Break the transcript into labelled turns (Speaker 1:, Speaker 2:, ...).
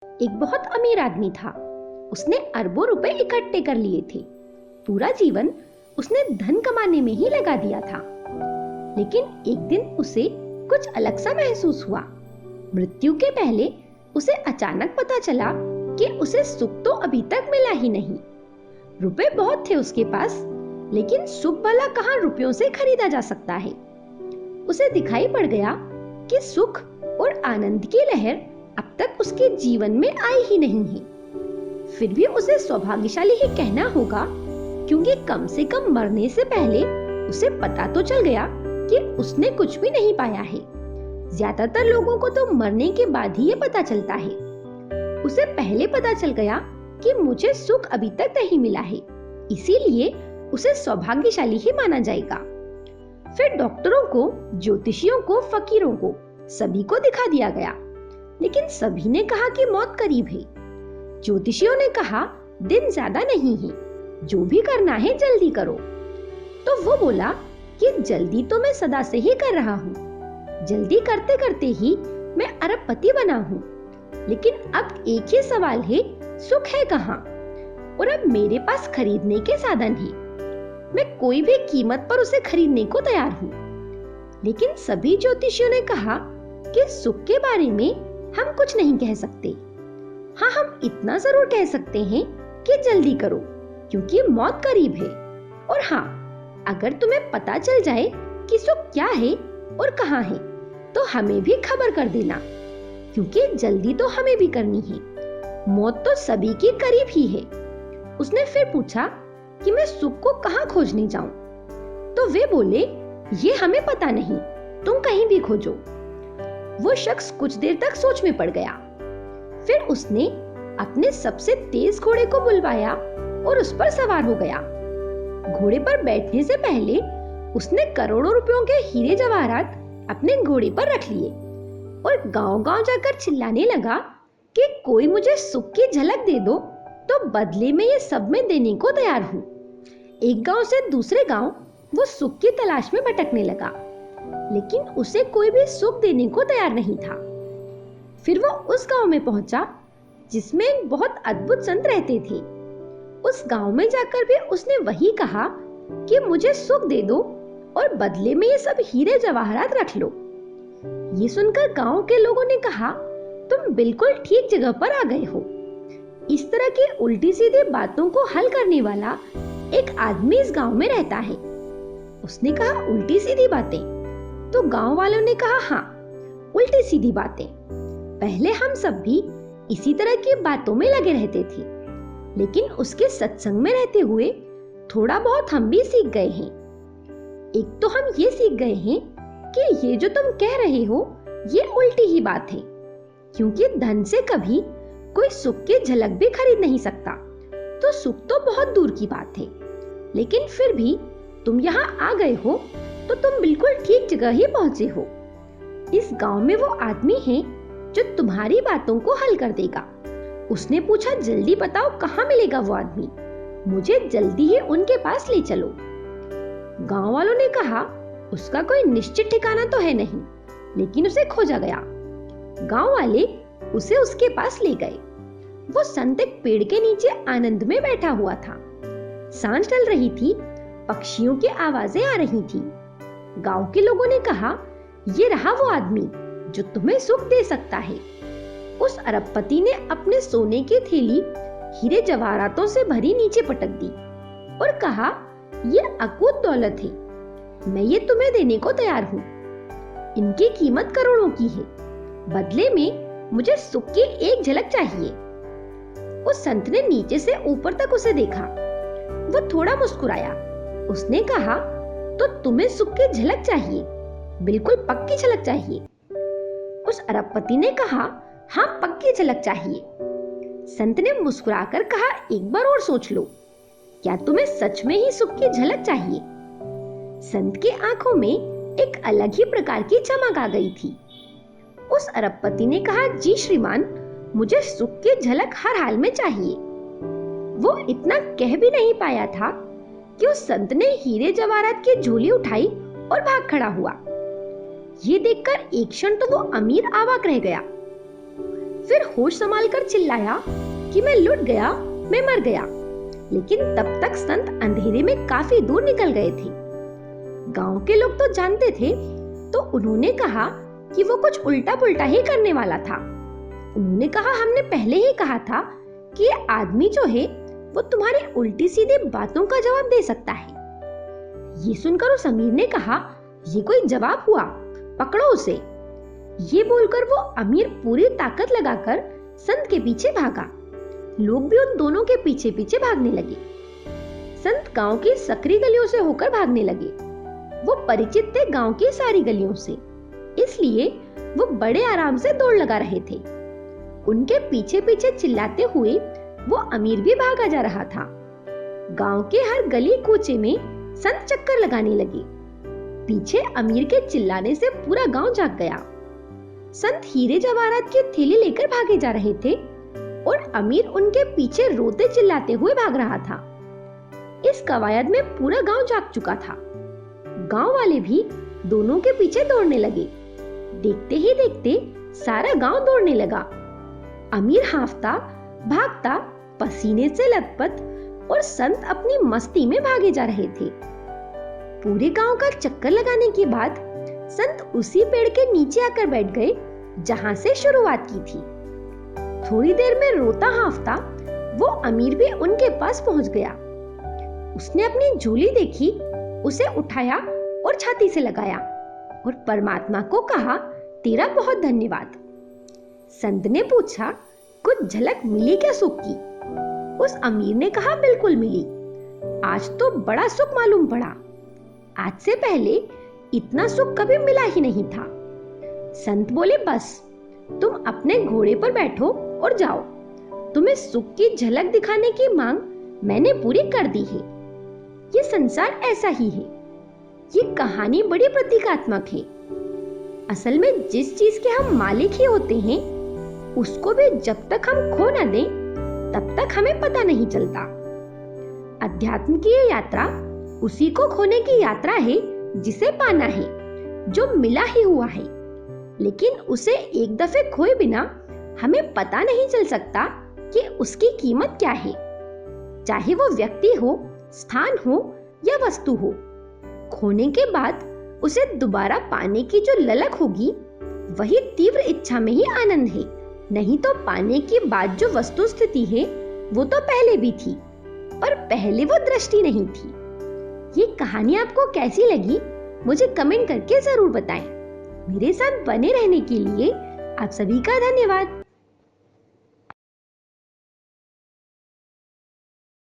Speaker 1: एक बहुत अमीर आदमी था। उसने अरबों रुपए इकट्ठे कर लिए थे। पूरा जीवन उसने धन कमाने में ही लगा दिया था। लेकिन एक दिन उसे कुछ अलग सा महसूस हुआ। मृत्यु के पहले उसे अचानक पता चला कि उसे सुख तो अभी तक मिला ही नहीं। रुपए बहुत थे उसके पास, लेकिन सुख भला कहाँ रुपयों से खरीदा जा सकता है। उसे दिखाई पड़ गया कि सुख और आनंद की लहर अब तक उसके जीवन में आई ही नहीं है। फिर भी उसे सौभाग्यशाली ही कहना होगा, क्योंकि कम से कम मरने से पहले उसे पता तो चल गया कि उसने कुछ भी नहीं पाया है। ज्यादातर लोगों को तो मरने के बाद ही ये पता चलता है। उसे पहले पता चल गया कि मुझे सुख अभी तक नहीं मिला है, इसीलिए उसे सौभाग्यशाली ही माना जाएगा। फिर डॉक्टरों को, ज्योतिषियों को, फकीरों को, सभी को दिखा दिया गया, लेकिन सभी ने कहा कि मौत करीब है। ज्योतिषियों ने कहा दिन ज्यादा नहीं है, जो भी करना है जल्दी करो। तो वो बोला कि जल्दी तो मैं सदा से ही कर रहा हूँ, जल्दी करते करते ही मैं अरबपति बना हूँ। लेकिन अब एक ही सवाल है, सुख है कहाँ? और अब मेरे पास खरीदने के साधन है, मैं कोई भी कीमत पर उसे खरीदने को तैयार हूँ। लेकिन सभी ज्योतिषियों ने कहा कि सुख के बारे में हम कुछ नहीं कह सकते। हाँ, हम इतना जरूर कह सकते हैं कि जल्दी करो, क्योंकि मौत करीब है। और हाँ, अगर तुम्हें पता चल जाए कि सुख क्या है और कहाँ है, तो हमें भी खबर कर देना, क्योंकि जल्दी तो हमें भी करनी है। मौत तो सभी के करीब ही है। उसने फिर पूछा कि मैं सुख को कहाँ खोजने जाऊं? तो वे बोले, ये हमें पता नहीं, तुम कहीं भी खोजो। वो शख्स कुछ देर तक सोच में पड़ गया। फिर उसने अपने सबसे तेज घोड़े को बुलवाया और उस पर सवार हो गया। घोड़े पर बैठने से पहले उसने करोड़ों रुपयों के हीरे जवाहरात अपने घोड़े पर रख लिए और गांव-गांव जाकर चिल्लाने लगा कि कोई मुझे सुख की झलक दे दो, तो बदले में ये सब मैं देने को तैयार हूँ। एक गांव से दूसरे गांव वो सुख की तलाश में भटकने लगा, लेकिन उसे कोई भी सुख देने को तैयार नहीं था। फिर वो उस गांव में पहुंचा जिसमें एक बहुत अद्भुत संत रहते थे। उस गांव में जाकर भी उसने वही कहा कि मुझे सुख दे दो और बदले में ये सब हीरे जवाहरात रख लो। ये सुनकर गांव के लोगों ने कहा, तुम बिल्कुल ठीक जगह पर आ गए हो। इस तरह की उल्टी सीधी बातों को हल करने वाला एक आदमी इस गांव में रहता है। उसने कहा, उल्टी सीधी बातें? तो गांव वालों ने कहा, हाँ, उल्टी सीधी बातें। पहले हम सब भी इसी तरह की बातों में लगे रहते थे, लेकिन उसके सत्संग में रहते हुए थोड़ा बहुत हम भी सीख गए हैं। एक तो हम ये सीख गए हैं कि ये जो तुम कह रहे हो ये उल्टी ही बात है, क्योंकि धन से कभी कोई सुख की झलक भी खरीद नहीं सकता, तो सुख तो बहुत दूर की बात है। लेकिन फिर भी तुम यहाँ आ गए हो तो तुम बिल्कुल ठीक जगह ही पहुंचे हो। इस गांव में वो आदमी है जो तुम्हारी बातों को हल कर देगा। उसने पूछा, जल्दी बताओ कहाँ मिलेगा वो आदमी, मुझे जल्दी ही उनके पास ले चलो। गांव वालों ने कहा, उसका कोई निश्चित ठिकाना तो है नहीं, लेकिन उसे खोजा गया। गांव वाले उसे उसके पास ले गए। वो संत एक पेड़ के नीचे आनंद में बैठा हुआ था। सांझ ढल रही थी, पक्षियों की आवाजें आ रही थी। गांव के लोगों ने कहा, ये रहा वो आदमी जो तुम्हें सुख दे सकता है। उस अरबपति ने अपने सोने की थैली हीरे जवाहरातों से भरी नीचे पटक दी और कहा, ये अकूत दौलत है, मैं ये तुम्हें देने को तैयार हूँ। इनकी कीमत करोड़ों की है, बदले में मुझे सुख की एक झलक चाहिए। उस संत ने नीचे से ऊपर तक उसे देखा। वो थोड़ा मुस्कुराया। उसने कहा, तो तुम्हें सुख की झलक चाहिए, बिल्कुल पक्की झलक चाहिए? उस अरबपति ने कहा, हाँ, पक्की झलक चाहिए। संत ने मुस्कुराकर कहा, एक बार और सोच लो, क्या तुम्हें सच में ही सुख की झलक चाहिए? संत की आंखों में एक अलग ही प्रकार की चमक आ गई थी। उस अरबपति ने कहा, जी श्रीमान, मुझे सुख की झलक हर हाल में चाहिए। वो इतना कह भी नहीं पाया था कि उस संत ने हीरे जवाहरात की झोली उठाई और भाग खड़ा हुआ। ये देखकर एक क्षण तो वो अमीर अवाक रह गया। फिर होश संभालकर चिल्लाया कि मैं लुट गया, मैं मर गया। लेकिन तब तक संत अंधेरे में काफी दूर निकल गए थे। गांव के लोग तो जानते थे, तो उन्होंने कहा कि वो कुछ उल्टा पुल्टा ही करने वाला था। उन्होंने कहा, हमने पहले ही कहा था कि ये आदमी जो है वो तुम्हारी उल्टी सीधी बातों का जवाब दे सकता है। ये सुनकर उस अमीर ने कहा, ये कोई जवाब हुआ, पकड़ो उसे। ये बोलकर वो अमीर पूरी ताकत लगाकर संत के पीछे भागा। लोग भी उन दोनों के पीछे पीछे भागने लगे। संत गांव की सकरी गलियों से होकर भागने लगे। वो परिचित थे गांव की सारी गलियों से, इसलिए वो बड़े आराम से दौड़ लगा रहे थे। उनके पीछे पीछे चिल्लाते हुए वो अमीर भी भागा जा रहा था। गांव के हर गली कूचे में संत चक्कर लगाने लगे। पीछे अमीर के चिल्लाने से पूरा गांव जाग गया। संत हीरे जवाहरात की थैली लेकर भागे जा रहे थे और अमीर उनके पीछे रोते चिल्लाते हुए भाग रहा था। इस कवायद में पूरा गांव जाग चुका था। गांव वाले भी दोनों के पीछे दौड़ने लगे। देखते ही देखते सारा गांव दौड़ने लगा। अमीर हांफता भागता, पसीने से लथपथ, और संत अपनी मस्ती में भागे जा रहे थे। पूरे गांव का चक्कर लगाने के बाद संत उसी पेड़ के नीचे आकर बैठ गए जहां से शुरुआत की थी। थोड़ी देर में रोता हांफता वो अमीर भी उनके पास पहुंच गया। उसने अपनी झोली देखी, उसे उठाया और छाती से लगाया और परमात्मा को कहा, तेरा बहुत धन्यवाद। संत ने पूछा, कुछ झलक मिली क्या सुख की? उस अमीर ने कहा, बिल्कुल मिली। आज तो बड़ा सुख मालूम पड़ा। आज से पहले इतना सुख कभी मिला ही नहीं था। संत बोले, बस तुम अपने घोड़े पर बैठो और जाओ। तुम्हें सुख की झलक दिखाने की मांग मैंने पूरी कर दी है। ये संसार ऐसा ही है। ये कहानी बड़ी प्रतीकात्मक है। असल में जिस चीज के हम मालिक ही होते हैं, उसको भी जब तक हम खो न दें, तब तक हमें पता नहीं चलता। अध्यात्म की ये यात्रा उसी को खोने की यात्रा है जिसे पाना है, जो मिला ही हुआ है। लेकिन उसे एक दफे खोए बिना हमें पता नहीं चल सकता कि उसकी कीमत क्या है। चाहे वो व्यक्ति हो, स्थान हो या वस्तु हो, खोने के बाद उसे दोबारा पाने की जो ललक होगी, वही तीव्र इच्छा में ही आनंद है। नहीं तो पाने के बाद जो वस्तु स्थिति है, वो तो पहले भी थी, पर पहले वो दृष्टि नहीं थी। ये कहानी आपको कैसी लगी, मुझे कमेंट करके जरूर बताएं। मेरे साथ बने रहने के लिए आप सभी का धन्यवाद।